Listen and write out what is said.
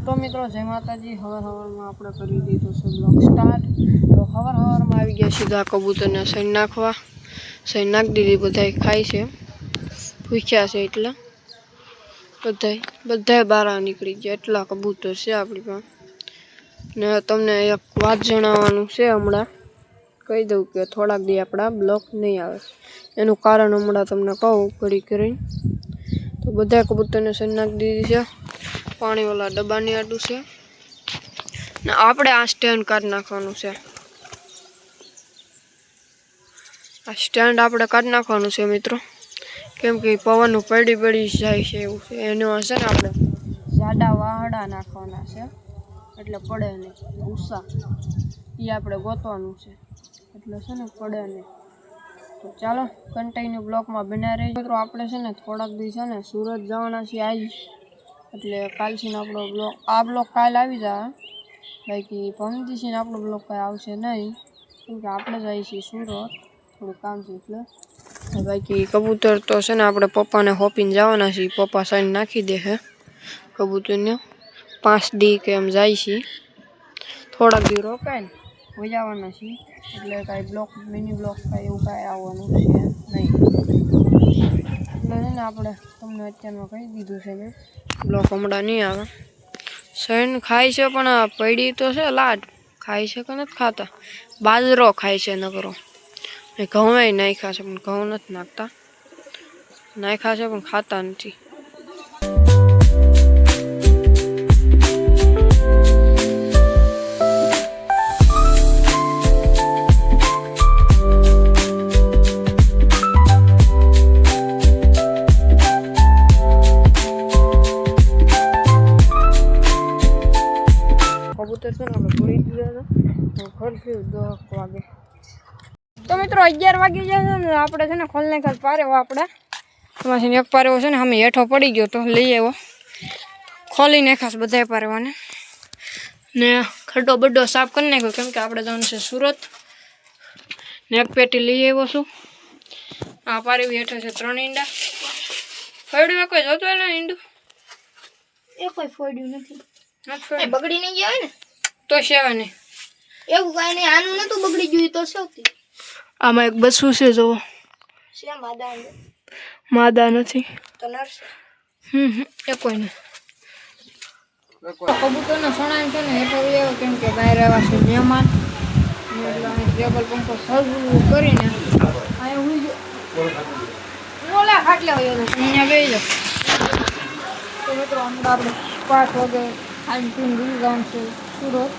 तो मित्रों जय माताजी। हवर हवर में आपणे करी दीधो छे ब्लॉग स्टार्ट। तो हवर हवर में आई गया सीधा कबूतर ने सही नाखवा। सही नाख दीधी, बधाई खाई छे, भूख्या छे એટલે બધાય બહાર નીકળી ગયા। એટલા કબૂતર છે આપણી પાસે। ને તમને એક વાત જણાવવાનું છે, હમણાં કહી દઉં કે થોડાક દી આપણા બ્લોગ નહીં આવે। એનું કારણ હમણાં તમને કહું ઘડી કરીને। તો બધા કબૂતરને સही નાખી દીધી છે। પાણીવાળા ડબ્બાની આટું છે ને આપણે આ સ્ટેન્ડ કાઢી નાખવાનું છે। આ સ્ટેન્ડ આપણે કાઢી નાખવાનું છે મિત્રો, કેમ કે પવનનું પડી જાય છે એવું છે। એનું હશે ને આપણે જાડા વાહડા નાખવાના છે એટલે પડે નહીં। ઉષા એ આપણે ગોતવાનું છે એટલે છે ને પડે નહીં। તો ચાલો કન્ટિન્યુ બ્લોકમાં બન્યા રહી મિત્રો। આપણે છે ને થોડાક દી છે ને સુરત જવાના છીએ આજ, એટલે કાલથી આપણો બ્લોક બ્લોક કાલ આવી જાય। બાકી પમદીથી આપણો બ્લોક કાંઈ આવશે નહીં, કેમ કે આપણે જઈએ છીએ સુરત, થોડું કામ છે એટલે। બાકી કબૂતર તો છે ને આપણે પપ્પાને હોપીને જવાના છીએ। પપ્પા સાઈન નાખી દે છે કબૂતરને। 5 દી કે એમ જાય છે, થોડાક દી રોકાય ને વહી જવાના છીએ। એટલે કાંઈ બ્લોક મિની બ્લોક કાંઈ એવું કાંઈ આવવાનું છે નહીં। એટલે છે ને આપણે તમને અત્યારમાં કહી દીધું છે મેં, બ્લોક હમણાં નહીં આવે। સૈન ખાય છે પણ પડી તો છે લાડ, ખાય છે કે નથી ખાતા। બાજરો ખાય છે નકરો, ઘઉં નાખ્યા છે પણ ઘઉં નથી નાખતા। નાખ્યા છે પણ ખાતા નથી। कबूतर से ना पूरी दिया तो घर से 10 वागे। तो मित्रों 11 वागे जाए ने आपणे छे ने खोल नाख्या पारेવો આપણે એમાંથી એક પારેવો છે ને અમે હેઠો પડી ગયો તો લઈ આવ્યો, ખોલી નાખ્યા છે બધાય પારેવાને ને ખડો બડો સાફ કરી નાખ્યો, કેમ કે આપણે જવાનું છે સુરત। ને એક પેટી લઈ આવ્યો છું। આ પારેવી હેઠો છે 3 ઈંડા। ફોડ્યું કોઈ જોતો ને ઈંડું એ કોઈ ફોડ્યું નથી। બગડી નહીં ગયા હોય ને તો સેવા નહીં, એવું કાંઈ નહીં। આનું નતું બગડી ગયું તો સૌથી આમાં એક બસું છે જોવો, છે માદા માદા નથી તો નર્સ। એ કોઈ નહીં। કબૂતરનો સણાય છે ને હેઠો આવ્યો, કેમ કે બહાર આવ્યા છે મહેમાન, એટલે અહીં ટેબલ પંખો સર્વ કરીને અહીંયા હુઈ ગયો ઓલા ખાટલે હોય અહીંયા બેસી જાઓ। તો મિત્રો હમણાં આપણે 5 વાગે ખાઈને પીને જવાનું છે સુરત।